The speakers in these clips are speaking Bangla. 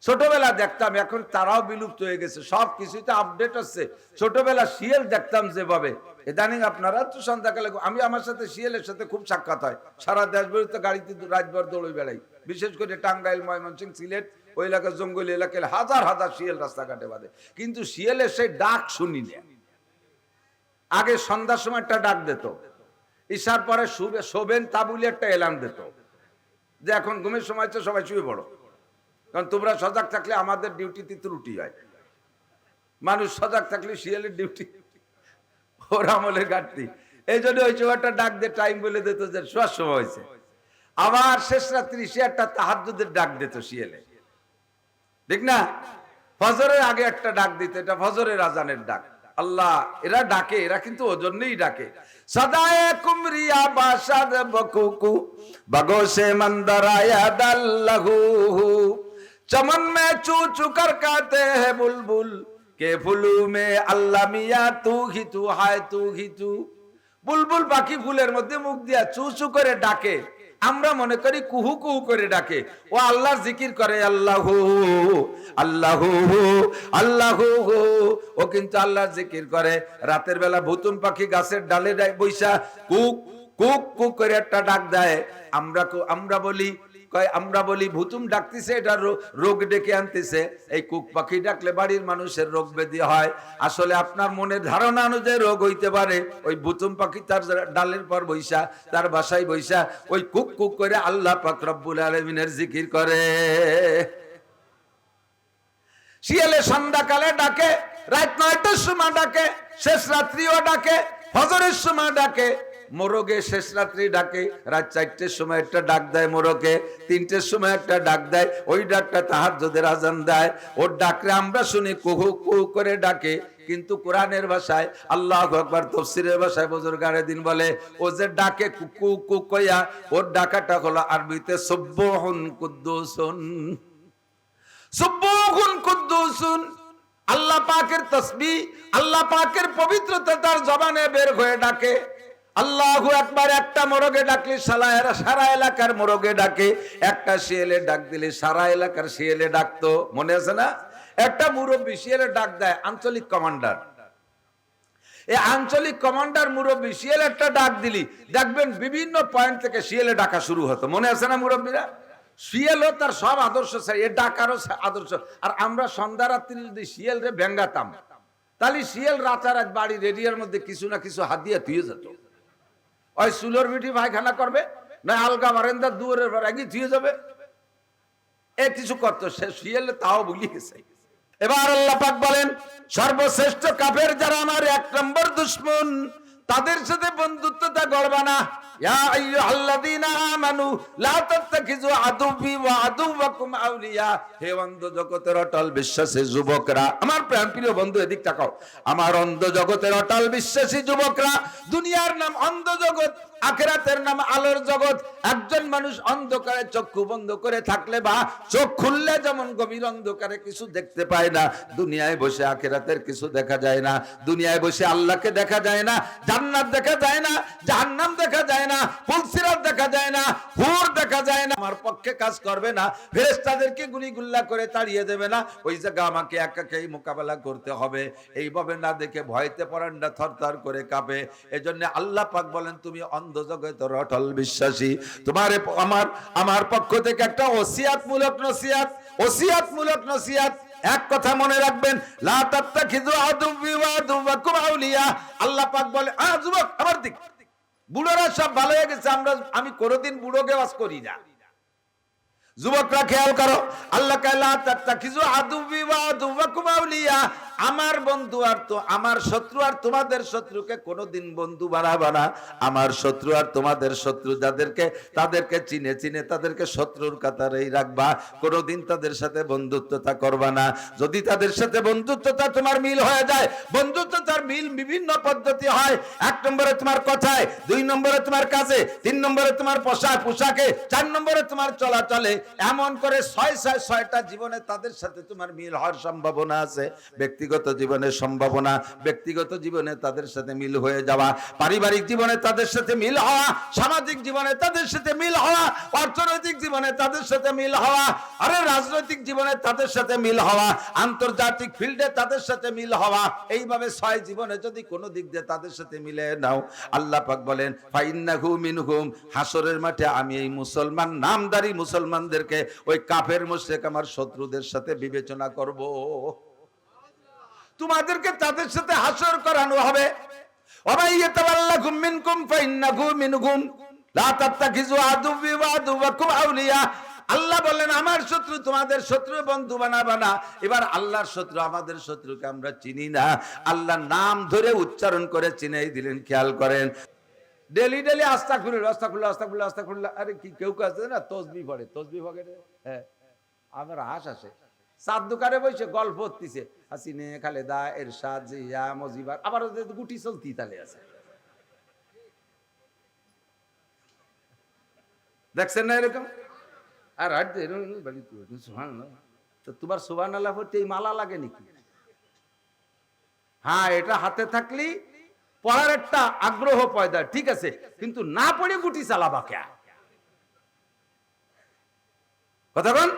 ছোটবেলা দেখতাম, এখন তারাও বিলুপ্ত হয়ে গেছে, সব কিছুতে আপডেট হচ্ছে। ছোটবেলা শিয়াল দেখতাম যেভাবে, ইদানিং আপনারা তো সন্ধ্যাকালে, আমি আমার সাথে শিয়ালের সাথে খুব সাক্ষাৎ হয়, সারা দেশ বেরোতে গাড়িতে রাতভর দৌড়ে বেড়াই, বিশেষ করে টাঙ্গাইল, ময়মনসিংহ, সিলেট ওই এলাকা, জঙ্গলি এলাকায় হাজার হাজার শিয়াল রাস্তাঘাটে বাঁধে, কিন্তু শিয়ালের সেই ডাক শুনি না। আগে সন্ধ্যার সময় একটা ডাক দিত, ঈশার পরে শোবেন তা বলে একটা এলান দিত যে এখন ঘুমের সময় তো সবাই শুয়ে পড়ো, কারণ তোমরা সজাগ থাকলে আমাদের ডিউটিতে ত্রুটি হয়। মানুষ সজাগ থাকলে শিয়ালের ডিউটি, ওর আমলের ঘাটতি। এই জন্য ওই সময়টা ডাক দিয়ে টাইম বলে দিত যে শোয়ার সময় হয়েছে। আবার শেষ রাত্রি সে একটা তাহাজ্জুদের ডাক দিত শিয়ালে, ঠিক না? ফজরের আগে একটা ডাক দিত, এটা ফজরের আজানের ডাক। আল্লাহ, এরা ডাকে, এরা কিন্তু ওজন্যই ডাকে। সদায়ে কুমরিয়া বাসাদ বকুকু বগোশে মন্দরায়া দাল্লাহু चमन में चू चू कर कहते हैं बुलबुल के फुलू में अल्लाह मिया तू हाय तू বুলবুল পাখি ফুলের মধ্যে মুখ দিয়া চু চু করে ডাকে, আমরা মনে করি কুহু কুহু করে ডাকে। ও আল্লাহর জিকির করে, আল্লাহু আল্লাহু আল্লাহু, ও কিন্তু আল্লাহর জিকির করে। রাতের বেলা ভুতুম পাখি গাছের ডালে বৈশা কুক কুক কুক করে একটা ডাক দেয়। আমরা বলি ভুতুম ডাকতেছে, এটা রোগ ডেকে আনতেছে। এই কুক পাখি ডাকলে বাড়ির মানুষের রোগ ব্যাধি হয়। আসলে আপনার মনের ধারণা অনুযায়ী রোগ হইতে পারে। ওই ভুতুম পাখি তার ডালের পর বৈশা, তার বাসায় বৈশা ওই কুক কুক করে আল্লাহ পাক রব্বুল আলামিনের জিকির করে। শিয়ালে সন্ধ্যাকালে ডাকে, রাত 9টার সময় ডাকে, শেষ রাত্রিও ডাকে, ফজরের সময় ডাকে, মোরগে শেষ রাত্রি ডাকে, রাত 4টের সময় একটা ডাক দেয়, মোরগে 3টের সময় একটা ডাক দেয়, ওই ডাকটা তাহাজ্জুদের আজান দেয়। ওর ডাকলে আমরা শুনি কুহু কুহু করে ডাকে, কিন্তু কোরআনের ভাষায়, আল্লাহু আকবার, তাফসীরের ভাষায় বুজুর্গানে দিন বলে ও যে ডাকে কুকু কুক কইয়া, ওর ডাকাটা হলো আরবিতে সুবহুন কুদ্দুসুন। সুবহুন কুদ্দুসুন, আল্লাহ পাকের তাসবিহ, আল্লাহ পাকের পবিত্রতা তার জবানে বের হয়ে ডাকে। আল্লাহু আকবার একটা মোরগে ডাকলে সারা এলাকার মোরগে ডাকে, একটা শিয়ালে ডাক দিলে সারা এলাকার শিয়ালে ডাকতো। মনে আছে না? একটা মুরব্বী শিয়ালে ডাক দেয়, আঞ্চলিক কমান্ডার। এই আঞ্চলিক কমান্ডার মুরব্বী শিয়ালে একটা ডাক দিলি দেখবেন বিভিন্ন পয়েন্ট থেকে শিয়ালে ডাকা শুরু হতো। মনে আছে না মুরব্বীরা? শিয়ালও তার সব আদর্শ চাই, এ ডাকারও আদর্শ। আর আমরা সন্ধ্যা রাত্রি যদি শিয়াল রে ব্যঙ্গাতাম, তাহলে শিয়াল রাতারাত বাড়ির এরিয়ার মধ্যে কিছু না কিছু হাত দিয়ে ধুয়ে যেত। ওই চুলোর বিটি পায়খানা করবে, না আলগা বারান্দার দুয়ারের পর আগে ধুয়ে যাবে, এ কিছু করতো। সে শিয়ালে তাও ভুলিয়ে গেছে। এবার আল্লাহ পাক বলেন, সর্বশ্রেষ্ঠ কাফের যারা আমার 1 নম্বর দুশমন, তাদের সাথে বন্ধুত্বটা গড়বা না। ইয়া আইয়ুহাল্লাযীনা আমানু লা তাত্তাখিযু আদুওয়ি ওয়া আদুওয়াকুম আউলিয়া। হে অন্ধ জগতের অটল বিশ্বাসী যুবকরা, আমার প্রাণপ্রিয় বন্ধু এদিক তাকাও, আমার অন্ধ জগতের অটল বিশ্বাসী যুবকরা, দুনিয়ার নাম অন্ধ জগৎ, আখিরাতের নাম আলোর জগৎ। একজন মানুষ অন্ধকারে চক্ষু বন্ধ করে থাকলে বা চোখ খুললে যেমন গভীর অন্ধকারে কিছু দেখতে পায় না, দুনিয়ায় বসে আখিরাতের কিছু দেখা যায় না। দুনিয়ায় বসে আল্লাহকে দেখা যায় না, জান্নাত দেখা যায় না, জাহান্নাম দেখা যায় না, ফুলসিরাত দেখা যায় না, হুর দেখা যায় না। আমার পক্ষে কাজ করবে না, ফেরেশতাদেরকে গুলিগুল্লা করে তাড়িয়ে দেবে না। ওই জায়গা আমাকে একাকেই মোকাবেলা করতে হবে। এইভাবে না দেখে ভয়তে পরান্ডা থরথর করে কাঁপে। এজন্য আল্লাহ পাক বলেন, তুমি অন্ধ জগতের অটল বিশ্বাসী, তোমার আমার পক্ষ থেকে একটা ওসিয়াতমূলক নসিহত। এক কথা মনে রাখবেন, লা তাত্তাখিযু আদুওয়ি ওয়া আদুওয়াকুম আউলিয়া। আল্লাহ পাক বলে, যুবক আমার দিক, বুড়োরা সব ভালো হয়ে গেছে, আমি কোনোদিন বুড়োকে ওয়াজ করি না। যুবকরা খেয়াল করো, আল্লাহ লা তাত্তাখিযু আদুওয়ি ওয়া আদুওয়াকুম আউলিয়া, আমার বন্ধু আর তো আমার শত্রু আর তোমাদের শত্রুকে কোনোদিন বন্ধু বানাবা না। আমার শত্রু আর তোমাদের শত্রু তাদেরকে চিনে তাদেরকে শত্রুর কাতারেই রাখবা, কোনোদিন তাদের সাথে বন্ধুত্বতা করবা না। যদি তাদের সাথে বন্ধুত্বতা তোমার মিল হয়ে যায়, বন্ধুত্বতার মিল বিভিন্ন পদ্ধতি হয়। 1 নম্বরে তোমার কথায়, 2 নম্বরে তোমার কাজে, 3 নম্বরে তোমার পোশাকে, 4 নম্বরে তোমার চলাচলে, এমন করে 6টা জীবনে তাদের সাথে তোমার মিল হওয়ার সম্ভাবনা আছে। ব্যক্তিগত জীবনের সম্ভাবনা, ব্যক্তিগত জীবনে তাদের সাথে মিল হয়ে যাওয়া, পারিবারিক জীবনে তাদের সাথে মিল হওয়া, সামাজিক জীবনে তাদের সাথে মিল হওয়া, অর্থনৈতিক জীবনে তাদের সাথে মিল হওয়া, আরে রাজনৈতিক জীবনে তাদের সাথে মিল হওয়া, আন্তর্জাতিক ফিল্ডে তাদের সাথে মিল হওয়া। এইভাবে 6 জীবনে যদি কোনো দিক দিয়ে তাদের সাথে মিলে নাও, আল্লাহ পাক বলেন ফাইন্নাহু মিনহুম, হাসরের মাঠে আমি এই মুসলমান নামদারি মুসলমানদেরকে ওই কাফের মুশরিক আমার শত্রুদের সাথে বিবেচনা করব। তোমাদেরকে তাদের সাথে হাসর করানো হবে। ওয়ামাইয়াতাওয়াল্লাকুম মিনকুম ফাইন্নাহু মিনহুম লা তাত্তাখিযু আদুওয়ি ওয়া আদুওয়াকুম আউলিয়া। আল্লাহ বলেন আমার শত্রু তোমাদের শত্রু বন্ধু বানাবা না। এবার আল্লাহর শত্রু আমাদের শত্রুকে আমরা চিনি না, আল্লাহর নাম ধরে উচ্চারণ করে চিনাই দিলেন। খেয়াল করেন, ডেলি ডেলি আস্তাগফিরুল্লাহ আস্তাগফিরুল্লাহ আস্তাগফিরুল্লাহ আস্তাগফিরুল্লাহ। আরে কি কেউ কাছে না তসবিহ পড়ে, তসবিহ পড়ে। হ্যাঁ, আমার হাস আসে। চার দোকানে বসে গল্প হতিছে, হাসিনে খালেদা এরশাদ জিয়া মজিবার, আবার গুটি চলতি তালে আছে। দেখছেন না এরকম? আর তোমার সুবহানাল্লাহ পড়তে এই মালা লাগে নাকি? হ্যাঁ, এটা হাতে থাকলি পড়ার একটা আগ্রহ পয়দা, ঠিক আছে, কিন্তু না পড়ে গুটি চালাবা কে? কথা বল।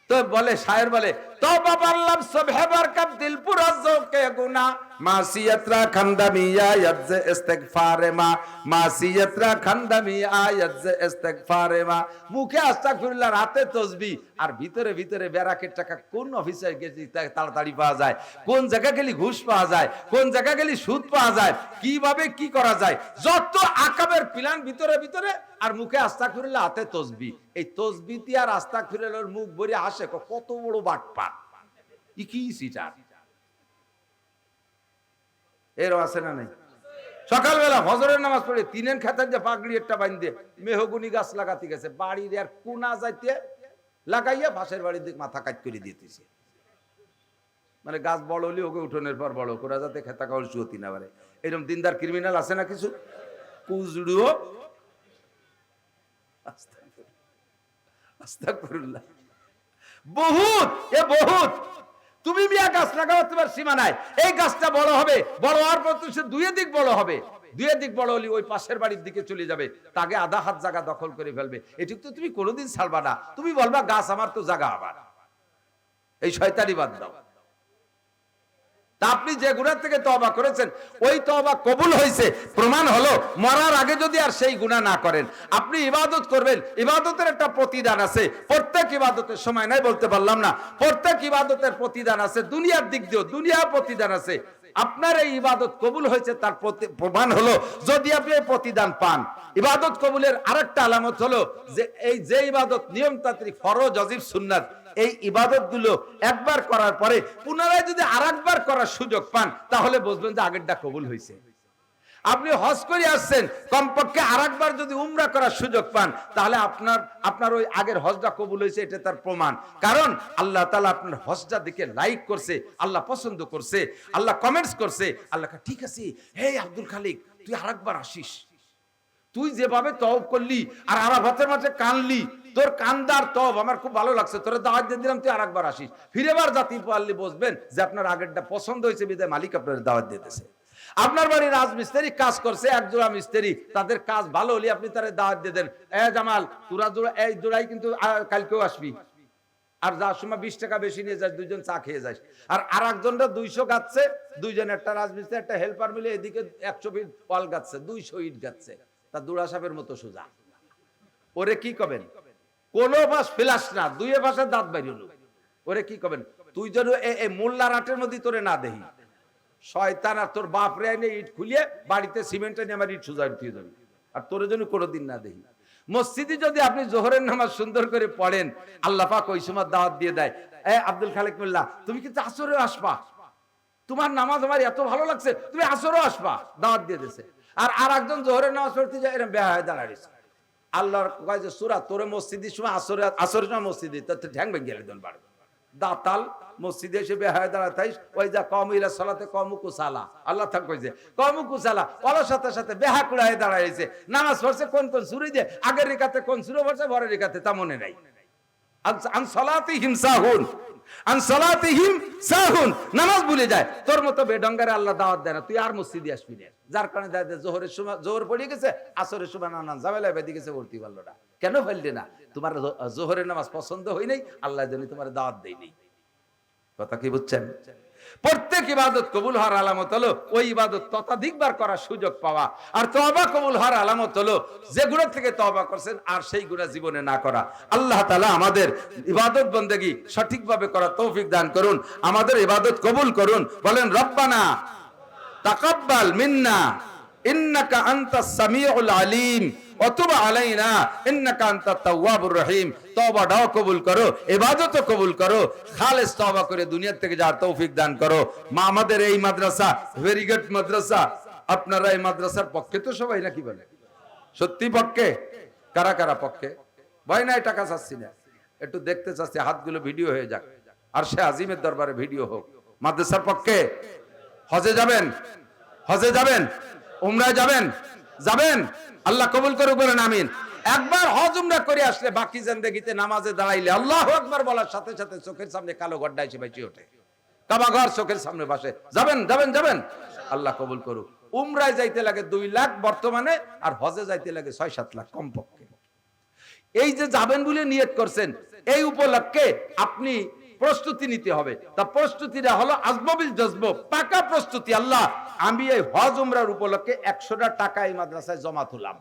তো বলে শায়ের বলে তওবা পারলাম সবহে বরকত দিল পুরা জোকে গুনা মাসিয়াতরা খান্দামি আয়াত যে ইস্তিগফারে মা মাসিয়াতরা খান্দামি আয়াত যে ইস্তিগফারে মা। মুখে আস্তাগফিরুল্লাহ, রাতে তাসবিহ, আর ভিতরে ভিতরে ব্যারাকের টাকা কোন অফিসে গেছি তাড়াতাড়ি পাওয়া যায়, কোন জায়গা গেলে ঘুষ পাওয়া যায়, কোন জায়গা গেলে সুদ পাওয়া যায়, কিভাবে কি করা যায়, যত আকাবের প্ল্যান ভিতরে ভিতরে, আর মুখে আস্তাগফিরুল্লাহ হাতে তাসবিহ। এই তাসবিহ দিয়ে আর আস্তাগফিরুল্লাহর মুখ ভরে হাসে, কত বড় বাটপার, কি সিটার। এর আছে না নাই? সকালবেলা ফজরের নামাজ পড়ে তিনের খাতার যে পাগড়ি একটা বাঁধে মেহগুনি গাছ লাগাতে গেছে, বাড়ির আর কোনা যাইতে লাগাইয়া পাশের বাড়ির দিকে মাথা কাট করে দিতেছে। মানে গাছ বড় হলে ওকে উঠোনের পর বড় করা যাতে খেতা কাউল চুয়তি না পারে। এরকম দিনদার ক্রিমিনাল আছে না কিছু? কুজড়ুও আস্তাগফিরুল্লাহ বহুত, এ বহুত। তুমি মিয়া গাছ লাগাও, তোমার সীমা নাই। এই গাছটা বড় হবে, বড় হওয়ার পর সে দুই দিক বড় হবে, দুই দিক বড় হলে ওই পাশের বাড়ির দিকে চলে যাবে, তাকে আধা হাত জায়গা দখল করে ফেলবে। এটি তো তুমি কোনোদিন ছাড়বা না। তুমি বলবা গাছ আমার তো জায়গা আবার। এই শয়তানি বাদ দাও। তা আপনি যে গুনাহ থেকে তওবা করেছেন, ওই তওবা কবুল হয়েছে, প্রমাণ হলো মরার আগে যদি আর সেই গুনাহ না করেন। আপনি ইবাদত করবেন, ইবাদতের একটা প্রতিদান আছে। প্রত্যেক ইবাদতের সময় নাই বলতে পারলাম না, প্রত্যেক ইবাদতের প্রতিদান আছে। দুনিয়ার দিক দিয়েও দুনিয়ার প্রতিদান আছে। আপনার এই ইবাদত কবুল হয়েছে তার প্রমাণ হলো যদি আপনি এই প্রতিদান পান। ইবাদত কবুলের আরেকটা আলামত হলো যে এই যে ইবাদত নিয়মতান্ত্রিক, ফরজ, ওয়াজিব, সুন্নাত, এই ইবাদত গুলো একবার করার পরে পুনরায় যদি আরেকবার করার সুযোগ পান, তাহলে বুঝবেন যে আগেরটা কবুল হয়েছে। আপনি হজ করে আসছেন, কমপক্ষে আরেকবার যদি উমরা করার সুযোগ পান, তাহলে আপনার ওই আগের হজটা কবুল হয়েছে, এটা তার প্রমাণ। কারণ আল্লাহ তাআলা আপনার হজটা দিকে লাইক করছে, আল্লাহ পছন্দ করছে, আল্লাহ কমেন্টস করছে। আল্লাহ ঠিক আছে, হে আব্দুল খালিক, তুই আরেকবার আসিস। তুই যেভাবে তওব করলি আর আরাফাতের মাঠে কানলি, তোর কান্দার তওব আমার খুব ভালো লাগছে, তোরে দাওয়াত দিয়ে দিলাম, তুই আরেকবার আসিস। ফিরেবার জাতি পারলে বসবেন যে আপনার আগেরটা পছন্দ হয়েছে, বিদায় মালিক আপনার দাওয়াত দিতেছে। আপনার বাড়ির রাজমিস্ত্রি কাজ করছে, এক জোড়া মিস্ত্রি, তাদের কাজ ভালো হলে আপনি তারে দাওয়াত দিয়ে দেন, এ জামাল তোরা জোড়া, এই জোড়াই কিন্তু কালকেও আসবি, আর যার সময় 20 টাকা বেশি নিয়ে যাস, দুইজন চা খেয়ে যাস। আর আরেকজনরা 200 গাচ্ছে, দুইজন, একটা রাজমিস্ত্রি একটা হেল্পার মিলে এদিকে 100 ফিট ওয়াল গাচ্ছে, 200 ইট গাচ্ছে, তা দুড়া সাপের মতো সোজা। ওরে কি কবেন? কোন পাশ ফিলাস না, দুই পাশে দাঁত বাইরে হলো। ওরে কি কবেন? তুই যেন এই মোল্লা রাটের মধ্যে তোরে না দেহি, শয়তান আর তোর বাপ রে এনে ইট খুলিয়ে বাড়িতে সিমেন্টে নিয়ে আমার ইট সোজা উঠিয়ে যাবে, আর তোরে যেন কোনোদিন না দেহি। মসজিদে যদি আপনি জোহরের নামাজ সুন্দর করে পড়েন, আল্লাহ পাক ওই সময় দাওয়াত দিয়ে দেয়, এ আব্দুল খালেক মোল্লা, তুমি কিন্তু আসরে আসবা, তোমার নামাজ আমার এত ভালো লাগছে, তুমি আসরেও আসবা, দাওয়াত দিয়ে দিয়েছে। আর একজন জোহরের নামাজ পড়তে যায়, এরকম বেহায় দাঁড়াইছে। আল্লাহর কয় যে সূরা, তোরে মসজিদের সময় আসরের সময় মসজিদে তোর ঠ্যাং ভেঙে গেলে দন বাড়বে দাতাল, মসজিদে এসে বেহায় দাঁড়াতাইস, ওই যা কম ইলা সালাতে কম কুসালা, আল্লাহ থাক কইছে কম কুসালা, ওর সাথে সাথে বেহা কুড়ায় দাঁড়াইছে। নামাজ পড়ছে কোন কোন সূরা দিয়ে, আগের রিকাতে কোন সূরা পড়ছে, পরের রিকাতে তা মনে নাই। আন সালাতিহিম সাহুন, আন সালাতিহিম সাহুন, নামাজ ভুলে যায়। তোর মতো বেডঙ্গারে আল্লাহ দাওয়াত দেয় না, তুই আর মসজিদে আসবি না। যার কারণে জোহরের সময় জোহর পড়ে গেছে, আসরের সময় নানান ঝামেলা বেঁধে গেছে, ভর্তি পারলো না। কেন ফেললি না? তোমার জোহরের নামাজ পছন্দ হয় নাই, আল্লাহ জন্য তোমার দাওয়াত দেয়নি। কথা কি বুঝছেন? প্রত্যেক ইবাদত কবুল হওয়ার আলামত হলো ওই ইবাদত ততোধিকবার করার সুযোগ পাওয়া। আর তওবা কবুল হওয়ার আলামত হলো যে গুনাহ থেকে তওবা করছেন আর সেই গুনাহ জীবনে না করা। আল্লাহ তাআলা আমাদের ইবাদত বন্দেগী সঠিকভাবে করার তৌফিক দান করুন, আমাদের ইবাদত কবুল করুন। বলেন রব্বানা তাকাব্বাল মিন্না ইন্নাকা আনতাস সামিউল আলিম ওয়া তুব আলাইনা ইন্নাকা আনতাত তাওয়াবুর রহিম। তওবাটাও কবুল করো, ইবাদতও কবুল করো, খালেস তওবা করে দুনিয়া থেকে যাওয়ার তৌফিক দান করো। মা আমাদের এই মাদ্রাসা ভেরি গুড মাদ্রাসা। আপনারা এই মাদ্রাসার পক্ষে তো সবাই নাকি বলে? সত্যি পক্ষে? কারা কারা পক্ষে? ভয় নাই, টাকা চাচ্ছি না, একটু দেখতে চাচ্ছি হাতগুলো ভিডিও হয়ে যাক, আর সে আজিমের দরবারে ভিডিও হোক। মাদ্রাসার পক্ষে হজে যাবেন, হজে যাবেন, উমরায় যাবেন, যাবেন, আল্লাহ কবুল করুক, বলেন আমিন। একবার হজ উমরা করে আসলে বাকি জিন্দেগিতে নামাজে দাঁড়াইলে আল্লাহু আকবার বলার সাথে সাথে চোখের সামনে কালো গড্ডা এসে বেঁচে ওঠে, কাবা ঘর চোখের সামনে বসে। যাবেন যাবেন যাবেন, আল্লাহ কবুল করুক। উমরায় যাইতে লাগে 2 লাখ বর্তমানে, আর হজে যাইতে লাগে 6-7 লাখ কমপক্ষে। এই যে যাবেন বলে নিয়ত করছেন, এই উপলক্ষে আপনি প্রস্তুতি নিতে হবে। তা প্রস্তুতিটা হলো আজমবিল জজব, পাকা প্রস্তুতি। আল্লাহ, আমি এই হজ উমরার উপলক্ষে 100টা টাকা এই মাদ্রাসায় জমা তুললাম,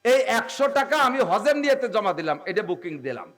এই 100 টাকা আমি হজের নিয়তে জমা দিলাম, এটা বুকিং দিলাম।